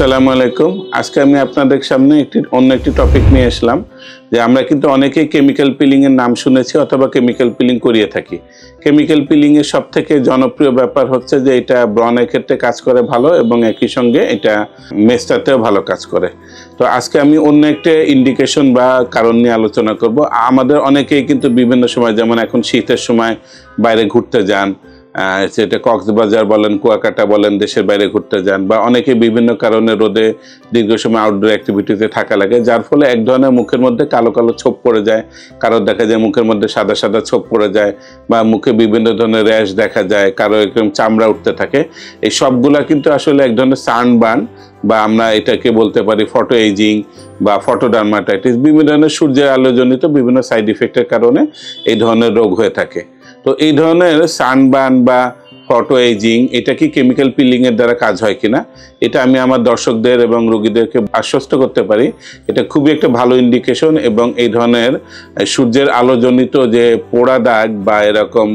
আসসালামু আলাইকুম। আজকে আমি আপনাদের সামনে অন্য একটি টপিক নিয়ে আসলাম যে আমরা কিন্তু অনেকেই কেমিক্যাল পিলিং এর নাম শুনেছি অথবা কেমিক্যাল পিলিং করিয়ে থাকি। কেমিক্যাল পিলিং এর সবথেকে জনপ্রিয় ব্যাপার হচ্ছে যে এটা ব্রণের ক্ষেত্রে কাজ করে ভালো এবং একই সঙ্গে এটা মেস্টাতেও ভালো কাজ করে। তো আজকে আমি অন্য একটা ইন্ডিকেশন বা কারণ নিয়ে আলোচনা করব। আমাদের অনেকেই কিন্তু বিভিন্ন সময়, যেমন এখন শীতের সময় বাইরে ঘুরতে যান, সেটা কক্সবাজার বলেন, কুয়াকাটা বলেন, দেশের বাইরে ঘুরতে যান, বা অনেকে বিভিন্ন কারণে রোদে দীর্ঘ সময় আউটডোর অ্যাক্টিভিটিতে থাকা লাগে, যার ফলে এক ধরনের মুখের মধ্যে কালো কালো ছোপ পড়ে যায়, কারো দেখা যায় মুখের মধ্যে সাদা সাদা ছোপ পড়ে যায়, বা মুখে বিভিন্ন ধরনের র্যাশ দেখা যায়, কারো এরকম চামড়া উঠতে থাকে। এই সবগুলা কিন্তু আসলে এক ধরনের সানবার্ন, বা আমরা এটাকে বলতে পারি ফটো এজিং বা ফটোডার্মাটাইটিস, বিভিন্ন ধরনের সূর্যের আলোজনিত বিভিন্ন সাইড ইফেক্টের কারণে এই ধরনের রোগ হয়ে থাকে। তো এই ধরনের সানবার্ন বা ফটো এজিং, এটা কি কেমিক্যাল পিলিং এর দ্বারা কাজ হয় কিনা, এটা আমি আমার দর্শকদের এবং রোগীদেরকে আশ্বস্ত করতে পারি এটা খুবই একটা ভালো ইন্ডিকেশন। এবং এই ধরনের সূর্যের আলোজনিত যে পোড়া দাগ বা এরকম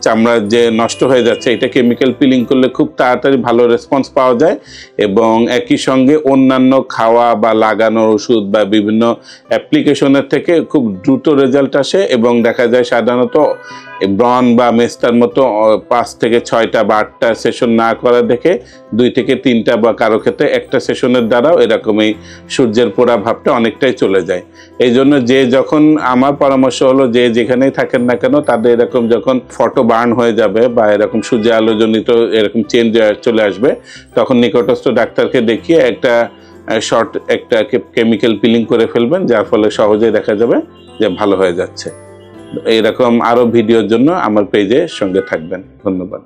চামড়া যে নষ্ট হয়ে যাচ্ছে, এটা কেমিক্যাল পিলিং করলে খুব তাড়াতাড়ি ভালো রেসপন্স পাওয়া যায় এবং একই সঙ্গে অন্যান্য খাওয়া বা লাগানোর ওষুধ বা বিভিন্ন অ্যাপ্লিকেশনের থেকে খুব দ্রুত রেজাল্ট আসে। এবং দেখা যায় সাধারণত ব্রণ বা মেস্টার মতো 5 থেকে 6টা বা 8টা সেশন না করা দেখে 2 থেকে 3টা বা কারো ক্ষেত্রে একটা সেশনের দ্বারাও এরকমই সূর্যের পোড়া ভাবটা অনেকটাই চলে যায়। এই জন্য যে যখন আমার পরামর্শ হলো যে যেখানেই থাকেন না কেন, তাদের এরকম যখন ফটো বার্ন হয়ে যাবে বা এরকম সূর্যের আলোজনিত এরকম চেঞ্জ চলে আসবে, তখন নিকটস্থ ডাক্তারকে দেখিয়ে একটা কেমিক্যাল পিলিং করে ফেলবেন, যার ফলে সহজেই দেখা যাবে যে ভালো হয়ে যাচ্ছে। এরকম আরো ভিডিওর জন্য আমার পেজে সঙ্গে থাকবেন। ধন্যবাদ।